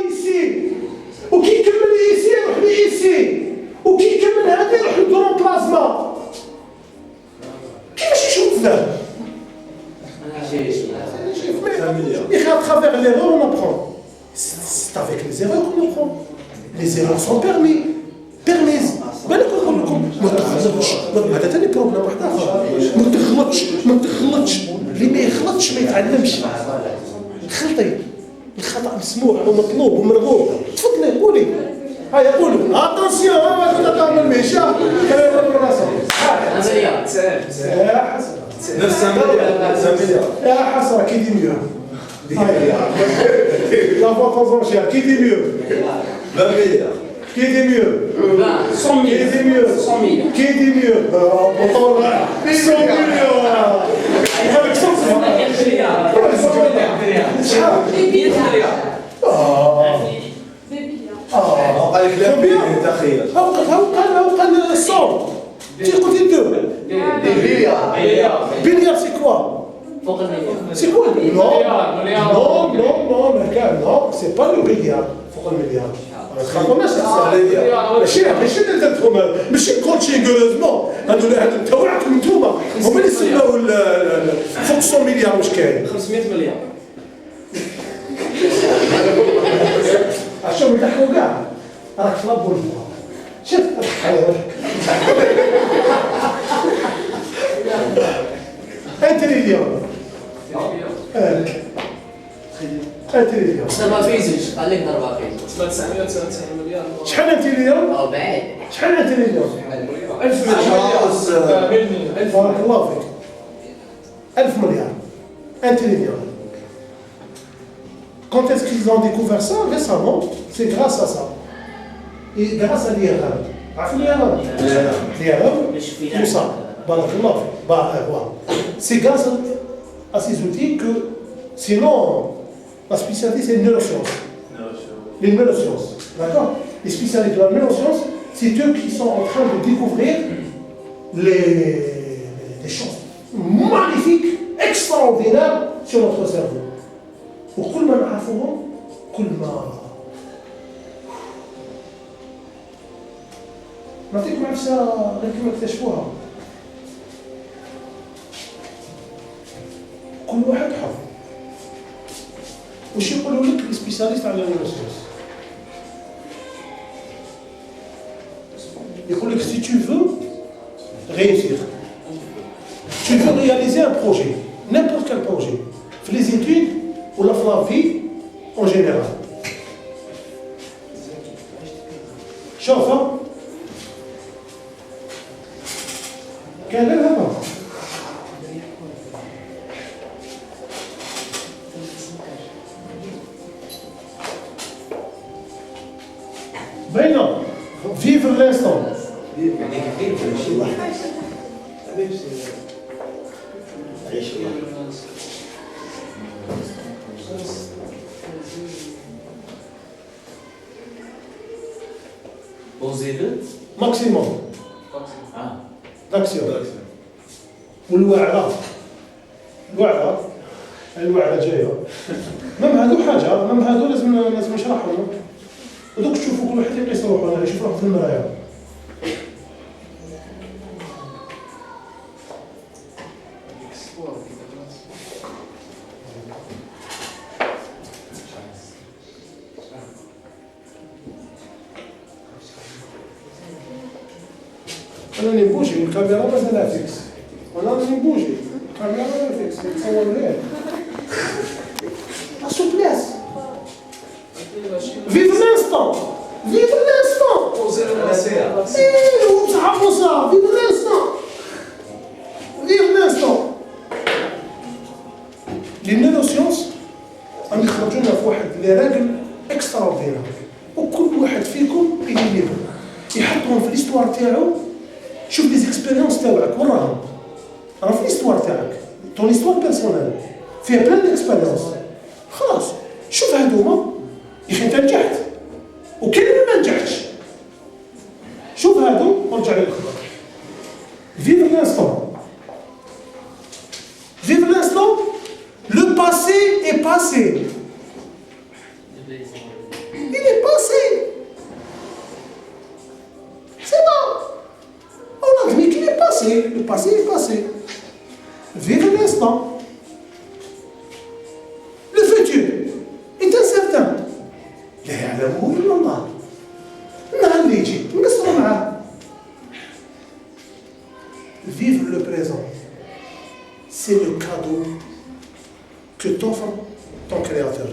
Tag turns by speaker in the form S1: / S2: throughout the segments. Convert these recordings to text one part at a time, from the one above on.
S1: ايسي وكي يكمل ايسي يروح لايسي وكي يكمل هذا يروح للكرون بلازما. كيفاش يشوف ذا؟ Mais à travers l'erreur, on apprend. C'est avec les erreurs qu'on apprend. Les erreurs sont permises. بالك نقول لكم ما تغلطش، هذا ثاني بروبليم واحد اخر. ما تغلطش، اللي ما يغلطش ما يتعلمش. خلطي، الخطأ مسموح ومطلوب ومرغوب. تفضلي قولي. هيا قولوا اتونسيون ما كنت تعمل ميشا كلام الراسه. يا حسن. 900 مليار. يا حسرة كي دي ميو. لا فوتوزون شير كي دي ميو. 20 مليار. كي دي ميو. 100 مليار. كي دي ميو. 100 كي دي ميو. بطول 100 مليون. هذاك صوت. 100 مليار. قال لك لا تخيل. هاو قال الصوم. Tu écoutes deux. Milliards, c'est quoi? C'est quoi? Non, non, c'est pas le milliard. فوق المليار. ماشي تفهم ماشي كلشي غوريزمون هادو تاعكم نتوما هما اللي سماو فوق 100 مليار واش كاين
S2: 500 مليار.
S1: عشان يضحكوا كاع راك في لابول شوف un trillion. un trillion.
S3: ما فيزيش خليك ضربة فيزيش.
S2: 999 مليار.
S1: شحال un trillion؟
S3: أو بعيد.
S1: شحال un trillion؟
S2: 1000 مليار.
S1: بارك الله فيك. 1000 مليار. un trillion. Quand est-ce qu'ils ont découvert ça? Récemment. C'est grâce à ça. Et grâce à l'IRM. عارف اليرم؟ اليرم مصاب بارك الله فيك. C'est grâce à ces outils que sinon la spécialité c'est les neurosciences. Les neurosciences, d'accord? Les spécialistes de la neuroscience, c'est eux qui sont en train de découvrir les choses magnifiques, extraordinaires sur notre cerveau. وكل ما نعرفوهم كل ما نعطيكم عفسه غير كيما اكتشفوها. كل واحد حر. واش يقولوا لك السبيسياليست على النيوروسيونس؟ يقول لك si tu veux réussir, tu veux réaliser un projet, n'importe quel projet, في les études ou la vie en général. شوف كان هذا بينا vivre l'instant.
S3: Poser le
S1: maximum d'action. والوعرة الوعرة جاية مام هادو حاجة مام هادو لازم نشرحهم. ودوك تشوفوا كل واحد يقيس روحو انا يشوف روحو في المرايا. انا نبوجي الكاميرا مازالها فيكس وانا نبوجي الكاميرا مازالها فيكس نتصور غير اسو بلاص. Vive l'instant. Vive l'instant. تعرفوا ça. Vive l'instant. Vive l'instant. Les neurosciences عم يخرجونا في واحد لي راجل اكستراوردينير وكل واحد فيكم اللي يحطهم في الاستوار تاعو. شوف لي زيكسبيريونس تاعك وراهم راه في الاستوار تاعك طون ايستوار بيرسونيل فيها بلان ديكسبيريونس. خلاص شوف هادوما يا اخي انت نجحت وكاين اللي ما نجحتش. شوف هادو ورجع لي الخبر. فيف l'instant. Vive l'instant. Le passé est passé. le passé est passé. Vive l'instant. Le futur est incertain. لا يعلمه إلا الله. النهار اللي يجي نقصروا معاه. Vivre le présent, c'est le cadeau que t'offre ton créateur.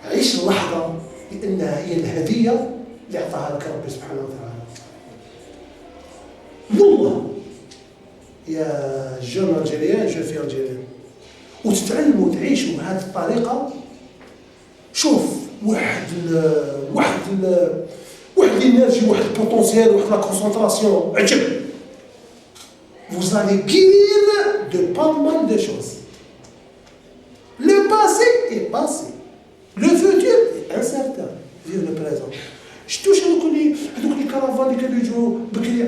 S1: عيش اللحظة لأنها هي الهدية اللي أعطاها لك ربي سبحانه وتعالى. والله يا جون الجيريان جو في الجيريان وتتعلموا تعيشوا بهذه الطريقة. شوف واحد الانرجي، واحد البوتنسيال، واحد لا كونسونطراسيون عجب. Vous allez guérir de pas mal de choses. Le passé est passé. Le futur est incertain. Vive le présent. شفتوش هذوك لي كارافان اللي كانوا يجوا بكري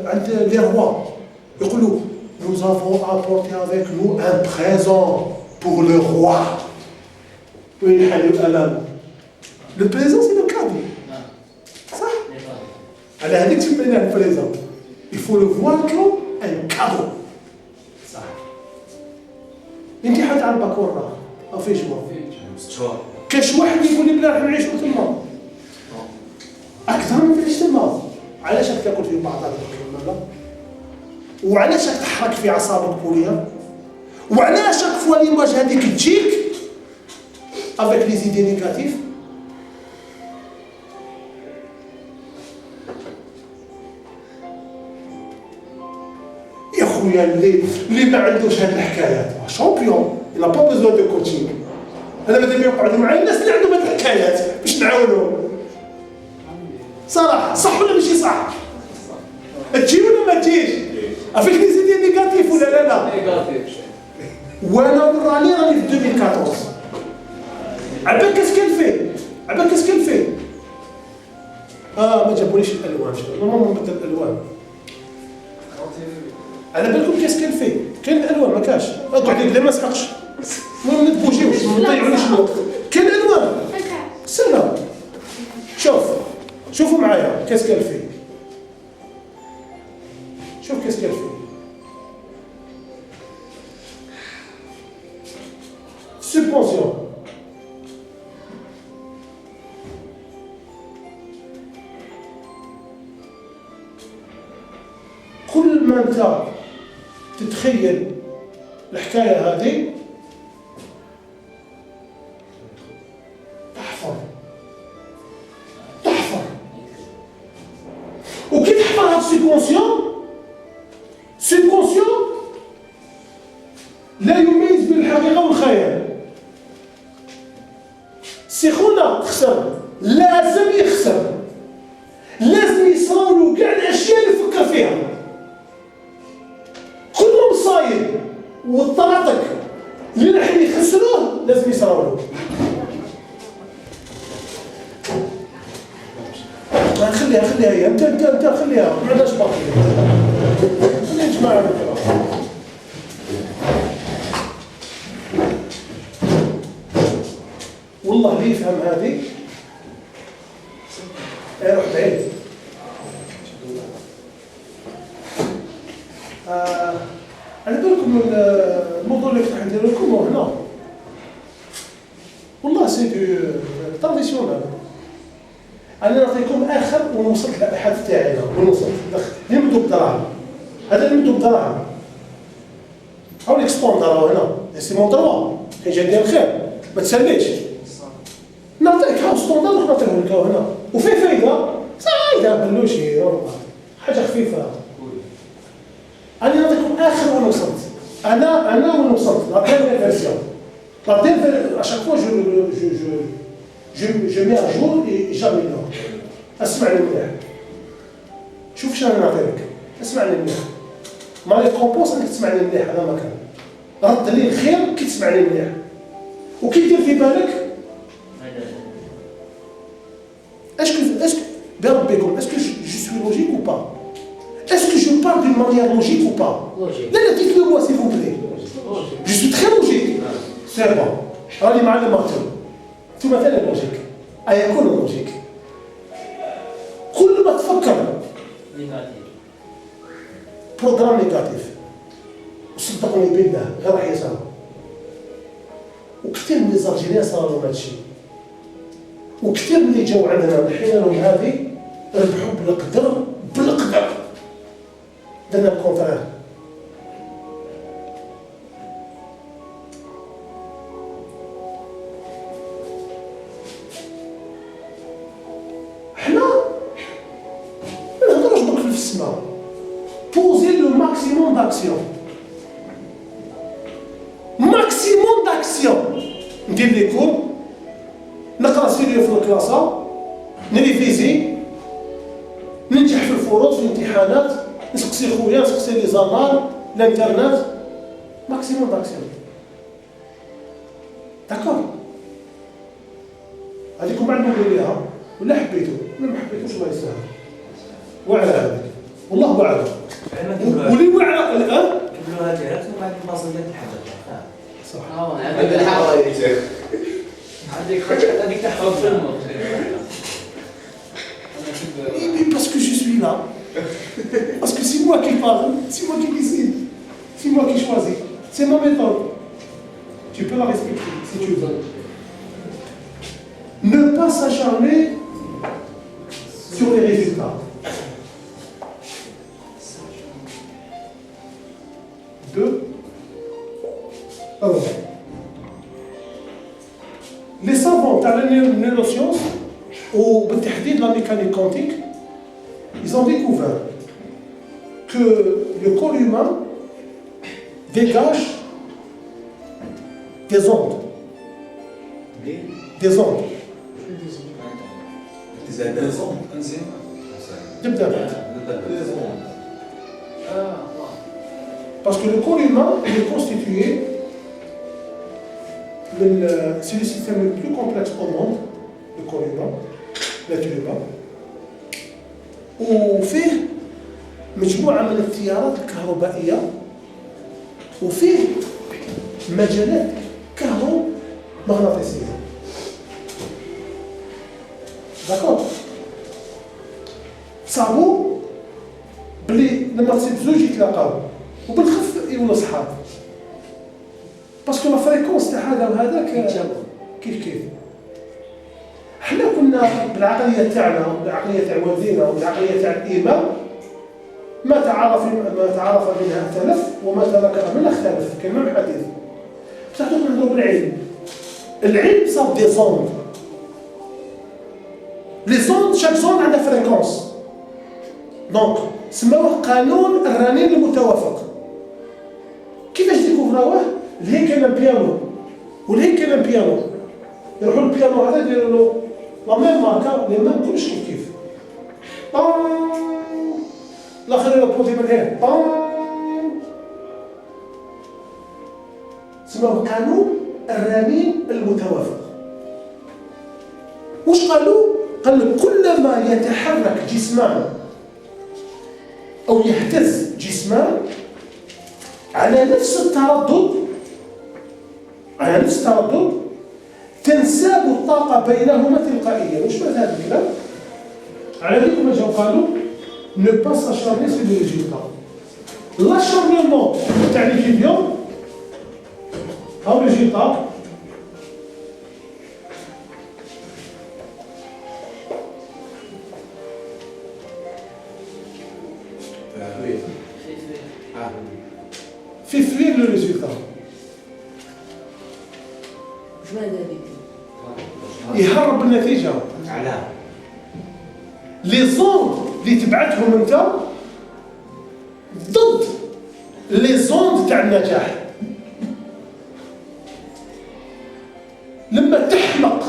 S1: عند لي روا يقولوا nous avons apporté avec nous un présent pour le roi. وين حلوا الألم. Le présent c'est le cadeau. صح؟ على هذيك تسميناه البريزون. Il faut le voir comme un cadeau. صح. انت حد على الباكورة أو في جوا. كاش واحد يقول لي بلا راح نعيشوا تما. أكثر من تعيش تما. علاش راك تاكل في بعض هذا الكلام؟ وعلاش راك تحرك في أعصابك بوليها؟ وعلاش راك فوا ليماج هذيك تجيك avec les idées négatives؟ يا خويا اللي ما عندوش هاد الحكايات شامبيون لا با بوزوان دو كوتشينغ. انا مادام يقعدوا معايا الناس اللي عندهم هاد الحكايات باش نعاونوهم. صراحه صح ولا ماشي صح؟ تجي ولا ما تجيش؟ افيك لي زيدي نيجاتيف ولا لا؟
S2: نيجاتيف.
S1: وانا راني في 2014 عباك كاسكال فيه عباك كاسكال فيه. ما جابوليش الالوان. نورمالمون نبدل الالوان. على بالكم كاسكال فيه كاين الالوان ما كاش. اقعد بلا ما سحقش. ما نتبوجيوش ما نضيعوليش الوقت. كاين الالوان. استنى شوفوا معايا كاسكال فيه. شوف كاسكال فيه. سبونسيون. كل ما انت تتخيل الحكايه هذه تحفظ وكي تحفظ هذا السيكونسيون لا يميز بين الحقيقه والخيال. سي خونا خسر لازم يخسر، لازم يصراولو كاع الاشياء اللي فكر فيها. كل مصايب والطراطق اللي راح يخسروه لازم يصراولو. خليها هي انت خليها ما عندهاش باقي. خليها يا جماعه والله اللي يفهم هذه يروح بعيد. على بالكم الموضوع اللي كنت حندير لكم هو هنا والله سي دو تراديسيونال. انا نعطيكم اخر ونوصل للابحاث تاعي ونوصل نمدوا بدراهم. هذا نمدوا بدراهم. هاو ليكسبوند راهو هنا سي مون دروا كاين جا ديال الخير ما تسليش. نعطيك هاو ستوندار ونعطيه لك هنا وفي فايده صايده بلوشي حاجه خفيفه. انا نعطيكم اخر وين وصلت. انا وين وصلت لا ديرنيير فيرسيون. لا ديرنيير اشاك فوا جو مي ا جور اي جاميليور. اسمعني مليح. شوف شنو نعطيك. اسمعني مليح. ما لي كومبوس انك تسمعني مليح. هذا مكان رد لي الخير كي تسمعني مليح وكي دير في بالك est-ce que بربكم est-ce que je suis logique ou pas? Est-ce que je parle d'une manière logique ou pas? Logique. Là, dites-le moi s'il vous plaît. Je suis très logique. C'est bon. راني معلم اكثر. ثم مثلا لوجيك. أيكون لوجيك. كل ما تفكر بروغرام نيجاتيف وصدقوني بالله غير راح يصير. وكثير من الزرجينيين صاروا لهم هادشي، وكثير من اللي جاو عندنا ونحينا لهم هذه ربحوا بالقدر درنا الكونترير. حنا ما نهضروش برك في السماء، بوزي لو ماكسيموم داكسيون، ماكسيموم داكسيون. ندير لي كور، نقرا سيريو في الكلاسه، نريفيزي، ننجح في الفروض في الامتحانات، نسقسي خويا، نسقسي لي زمار، الانترنت، ماكسيموم داكسيون. داكور؟ هذيكم بعد نقول ليها ولا حبيتو ولا ما حبيتوش الله يسهل. وعلى هذاك والله اعلم. ولي وعلى الان
S4: كملوها ديريكت ومن بعد نباصل لك الحاجه.
S3: هذا
S2: هذيك تحفظ في المخ.
S1: parce que je suis là. Parce que c'est moi qui parle, c'est moi qui décide, c'est moi qui choisis. C'est ma méthode. Tu peux la respecter si tu veux. Ne pas s'acharner sur les résultats. Deux. Alors, les savants dans la neurosciences ou بالتحديد la mécanique quantique, ils ont découvert que le corps humain dégage des ondes. Des ondes. Parce que le corps humain il est constitué, c'est le système le plus complexe au monde, le corps humain, l'être humain. وفيه مجموعة من التيارات الكهربائية وفيه مجالات كهرومغناطيسية. داكور؟ صابو بلي لما تصيب زوج يتلاقاو وبالخف يولوا صحاب. باسكو لا فريكونس تاع هذا وهذاك كيف حنا كنا بالعقليه تاعنا وبالعقليه تاع والدينا وبالعقليه تاع الامام ما تعارف منها اختلف وما تذكر منها اختلف، كان ما حديث. بصح دوك نهضروا العلم صاب دي زوند. لي زوند شاك زوند عندها فريكونس، دونك سموه قانون الرنين المتوافق. كيفاش ديكوفراوه؟ الهيكل البيانو والهيكل البيانو يروحوا البيانو هذا يديروا له لا ميم ماركا لي ميم كلش كيف الاخر يربطوا من هنا سموه قانون الرنين المتوافق. واش قالوا؟ قال لك كلما يتحرك جسمان او يهتز جسمان على نفس التردد تنساب الطاقة بينهما تلقائيا. وش معنى هذا الكلام؟ على ذلك ما جاو قالوا ne pas s'acharner sur les résultats. L'acharnement تاع l'étudiant أو résultat fait fuir le résultat. يهرب النتيجة. لي زوند اللي تبعتهم انت ضد لي زوند تاع النجاح. لما تحمق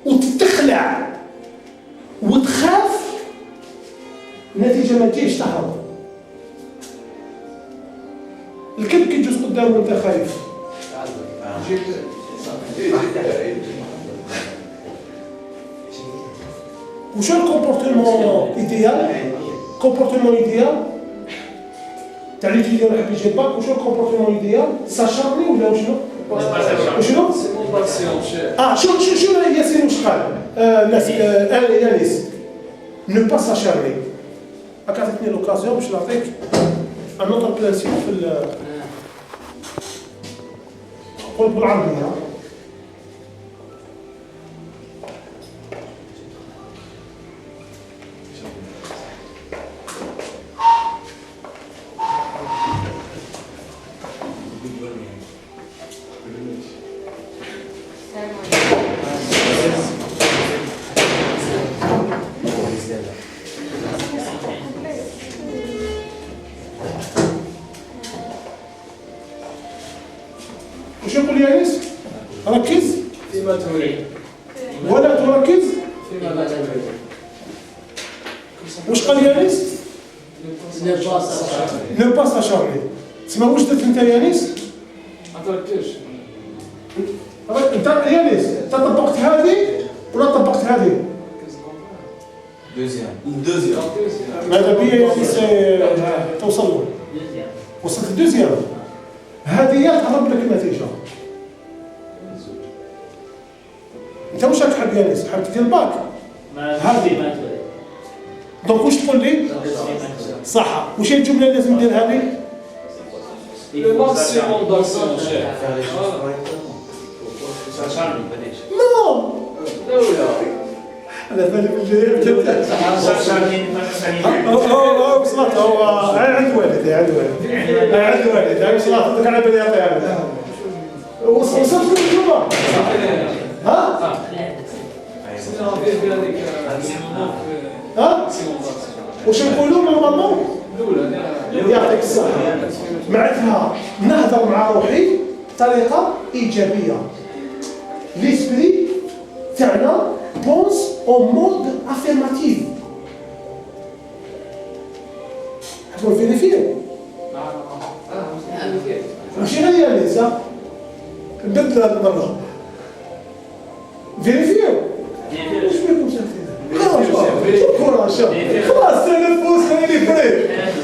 S1: وتتخلع وتخاف النتيجة ما تجيش، تهرب. الكلب كي يجوز قدام وانت خايف وشو الكومبورتمون ايديال؟ كومبورتمون ايديال تاع ليتيديون حاب يجي باك. وشو الكومبورتمون ايديال؟ ساشارني ولا وشنو؟ وشنو؟ شو ياسين واش قال؟ ناس يانيس نو با ساشارني. راك عطيتني لوكازيون باش نعطيك ان اوتر برانسيب في قول بالعربيه. وش يقول يانس؟ ركز
S2: فيما تريد.
S1: ولا تركز.
S2: فيما لا تريد.
S1: واش قال يانس؟ نو با ساشارني. تسمى واش درت انت يانس؟
S2: ما تركزش.
S1: انت يانس انت طبقت هذه ولا طبقت هذه؟
S3: دوزيام.
S1: ماذا بيا يانس توصل له؟ وصلت الدوزيام. هذه تقرب لك النتيجه. انت واش راك حاب يانس؟ حاب تدير باك؟ هذه دونك واش تقول لي؟ صح. واش هي الجمله اللي لازم ندير هذه؟
S2: Le maximum d'action, chef.
S1: نو انا بالي باللي وصلت هو عند والدي عند والدي وصلت ذاك على بالي يعطيها وصلت للجمعه. ها؟ ها؟ واش نقولوا نورمالمون؟ يعطيك الصحة. معناتها نهضر مع روحي بطريقة إيجابية. ليسبري تاعنا بونس أو مود أفيرماتيف. حبوا نفيريفيو؟ ماشي غير يانس ها؟ نبدل هاد المرة. فيريفيو؟ واش بيكم ساكتين؟ خلاص تنفس خليني فري.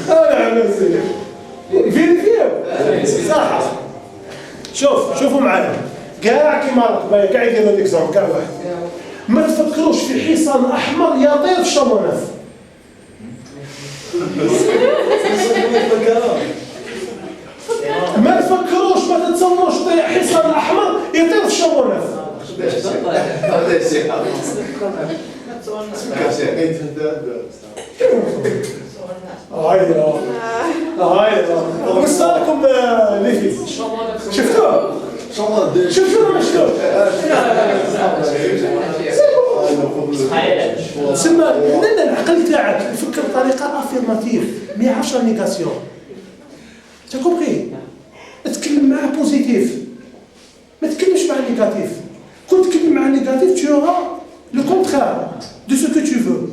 S1: انا على نفسي فيريفيو صح. شوفوا معايا كاع كيما راك باين كاع يدير ليكزامبل كاع واحد. ما تفكروش في حصان احمر يطير في الشاموناف. ما تفكروش ما تتصوروش حصان احمر يطير في الشاموناف. هاي وش صاركم ليفي؟ شفتوه؟ شفتوه ولا شفتوه؟ تسمى لأن العقل تاعك يفكر بطريقة افيرماتيف ما يعرفش النيغاسيون. تا كومبري؟ تكلم معاه بوزيتيف ما تكلمش مع النيجاتيف. كون تكلم مع النيجاتيف tu auras le contraire de ce que tu veux.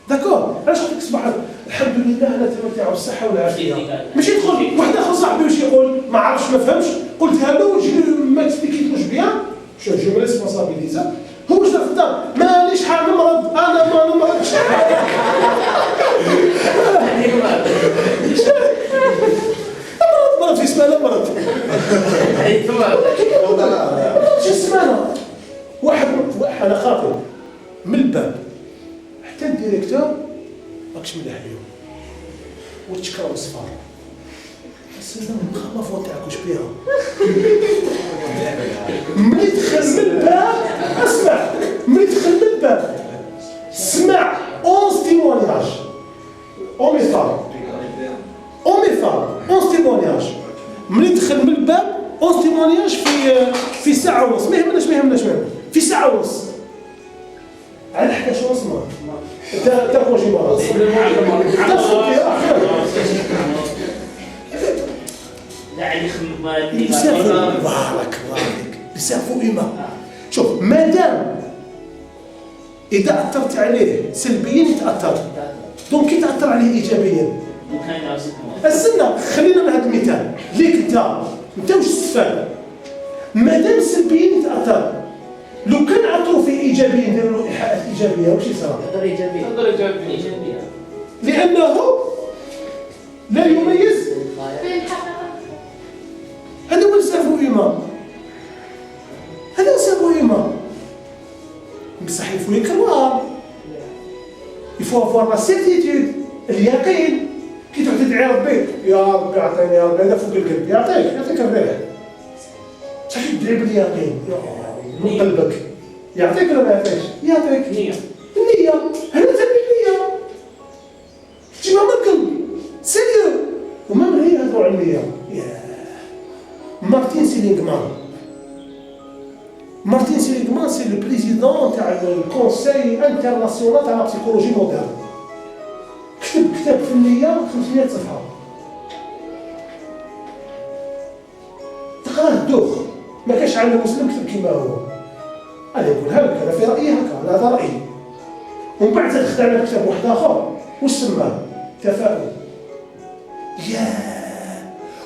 S1: داكور؟ علاش قلت لك صباح الحمد لله انا تمتع بالصحه والعافيه. ماشي تقول واحد اخر صاحبي واش يقول ما عرفش ما فهمش قلتها له وجي ما تسبيكيتلوش بيان جو مي ريسبونسابيليزا. هو واش دار في الدار؟ مانيش حنمرض انا ما نمرضش. مرض في سمانه مرض. شي سمانه واحد انا خاطر من الباب حتى الديريكتور ماكش مليح اليوم وتشكروا الصفار. السلام المخافه تاعك واش بيها؟ ملي دخل من الباب اسمع ملي دخل من الباب سمع 11 تيمونياج اوميثال 11 تيمونياج. ملي دخل من الباب 11 تيمونياج في ساعه ونص. ما يهمناش في ساعه ونص على 11 ونص تا كونجي مرض بارك الله فيك بصفو إيمان. شوف مادام إذا أثرت عليه سلبيا يتأثر دونك كي تأثر عليه إيجابيا. استنى خلينا من هذا المثال ليك انت واش تستفاد مادام سلبيا يتأثر. لو كان عطروا فيه إيجابيا نديروا له إيحاءات إيجابية واش يصير؟
S2: تقدر إيجابية
S1: لأنه لا يميز. هذا هو السيرفو هيومان. هذا هو السيرفو هيومان. بصح il faut y croire. Il faut avoir la certitude اليقين كي تروح تدعي ربي يا ربي اعطيني يا ربي هذا فوق القلب يعطيك الريح. صح تدعي باليقين من قلبك يعطيك ولا ما يعطيكش؟ يعطيك
S2: نية.
S1: النية هنا تبي النية تجيبها من القلب سيريو وما من هي هضروا على النية. مارتين سيليغمان سي لو بريزيدون تاع الكونساي انترناسيونال تاع لا بسيكولوجي مودرن. كتب كتاب في النية 500 صفحة تقراه الدوخ ما كاش عالم مسلم كتب كيما هو. انا نقولها لك انا في رايي هكا هذا رايي. ومن بعد تدخل على كتاب واحد اخر واش سماه؟ تفاؤل.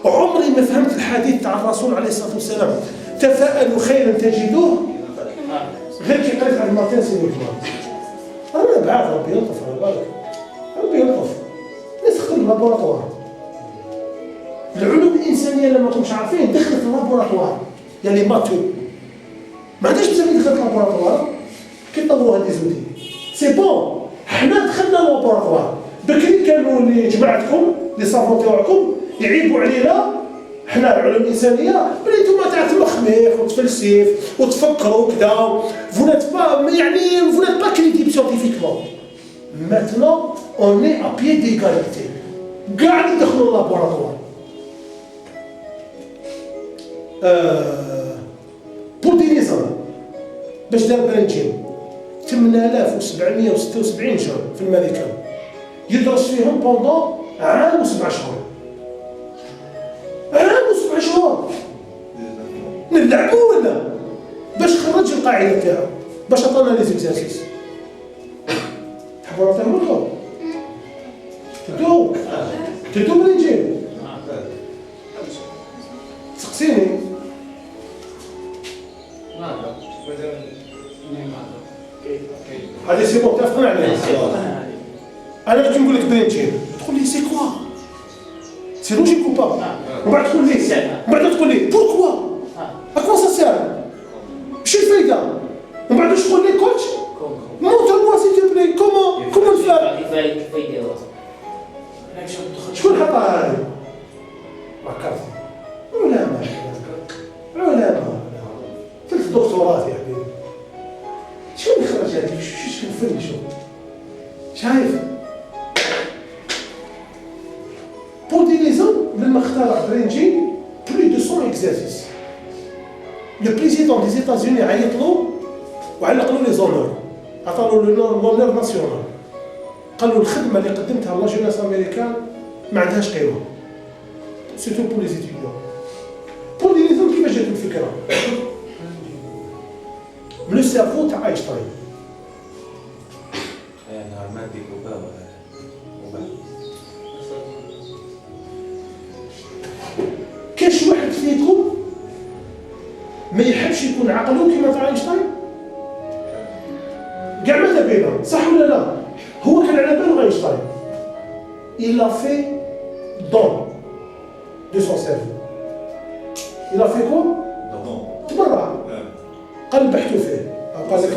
S1: عمري ما فهمت الحديث تاع الرسول عليه الصلاه والسلام تفاءلوا خيرا تجدوه غير كي قريت على مارتين سيليغمان. انا بعد ربي يلطف على بالك ربي يلطف الناس تخدم لابوراتوار. العلوم الانسانيه لما كنتش عارفين دخلت اللابوراتوار يعني ماتو ما عندهاش بزاف اللي دخلت اللابوراتوار كي طلبوها دي زوتي سي بون. حنا دخلنا اللابوراتوار بكري كانوا اللي جماعتكم لي صافون تاعكم يعيبوا علينا حنا العلوم الانسانيه بلي نتوما تاع تمخمخ وتفلسف وتفكروا كذا فو نيت با يعني فو نيت با كريديبل سيانتيفيكمون. ماتنون اون اي ا بيي ديغاليتي كاع اللي دخلوا اللابوراتوار. بوتينيزم باش دار برنجين 8776 شهر في الملكه يدرس فيهم بوندون عام و7 شهور. عام و7 شهور نلعبوا ولا باش خرج القاعده تاعو باش عطانا لي زيكزارسيس. تحبوا نعطيهم لكم تدو برنجين تسقسيني هذه سي بون تفقنا عليها. انا كي نقول لك برنجين تقول لي سي كوا سي لوجيك او با ومن بعد تقول لي من بعد تقول لي بوركوا اكوا سا سير ماشي الفايده ومن بعد واش تقول لي كوتش مونتر موا سي تو بلي كومون نفعل
S2: كيف يديروها؟
S1: شكون حطها هذه؟ فكرت علماء ثلاث دكتورات يا حبيبي شكون اللي خرج هذه؟ شكون فن شايف؟ بوتينيزم لما اخترع برينجين بلو دو 100 اكزارسيس. لو بريزيدون دي زيتازوني عيط له وعلق له لي زونور عطا له لونور ناسيونال قال له الخدمه اللي قدمتها لا جوناس امريكان ما عندهاش قيمه سيتو بور لي ستوديون. بوتينيزم كيفاش جات الفكره؟ من السيرفو تاع اينشتاين. كاش واحد فيكم ما يحبش يكون عقله كيما تاع اينشتاين؟ كاع ماذا بينا صح ولا لا؟ هو كان على بالو اينشتاين il a fait don de son cerveau. il a fait quoi؟ تبرع قال بحثوا فيه او قال لك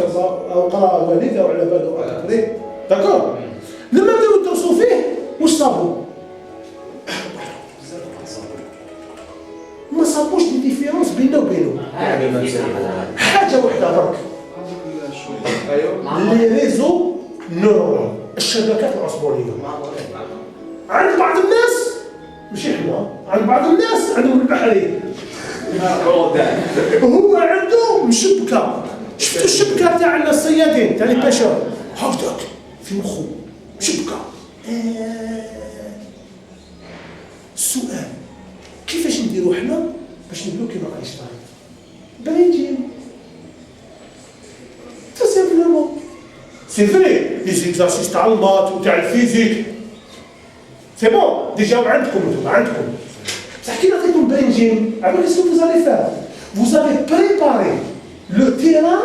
S1: او قرا والد او على بالو اعتقد داكور. لما بداو يدرسوا فيه واش صابوا؟ ما صابوش دي ديفيرونس بيننا وبينه حاجه وحده برك لي ريزو نورون الشبكات العصبونيه. عند بعض الناس ماشي حنا عند بعض الناس عندهم البحري هو عنده مشبكه. شفتوا الشبكه تاع الصيادين تاع لي باشور هكذاك في مخو مشبكه. السؤال كيفاش نديرو حنا باش نبداو كيما اينشتاين؟ برينجين تو سامبلومون سي فري لي زيكزارسيس تاع المات وتاع الفيزيك سي بون ديجا عندكم نتوما عندكم بصح كي نعطيكم برينجين عرفتوا كيسكو فوزالي فار فوزالي بريباري لو تيران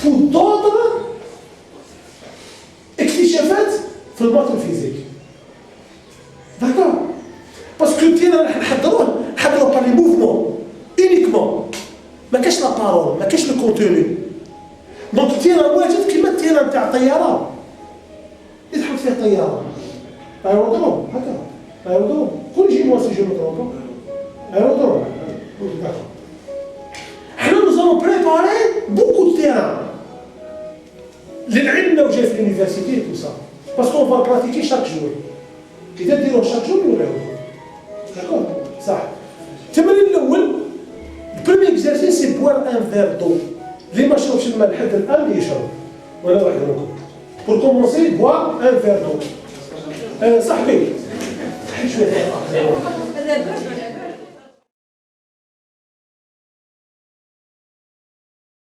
S1: بور دوطر اكتشافات في المات والفيزيك. داكور باسكو التيران راح نحضروه بار لي موفمون اونيكمون ما كاش لا بارول ما كاش لو كونتوني. دونك التيران واجد كيما التيران تاع الطياره يتحط فيه طياره Aérodrome, attends. Aérodrome. Corrigez-moi si je me trompe. Aérodrome. D'accord. Alors nous allons préparer beaucoup de terrain. للعلم لو جاي في l'université et tout ça. Parce qu'on va pratiquer chaque jour. إذا ديروا chaque jour نوريوكم. D'accord. صح. التمرين الأول le premier exercice c'est boire un verre d'eau. اللي ما شربش الماء لحد الآن يشرب. ولا واحد منكم. Pour commencer, boire un verre d'eau. صاحبي. شوية.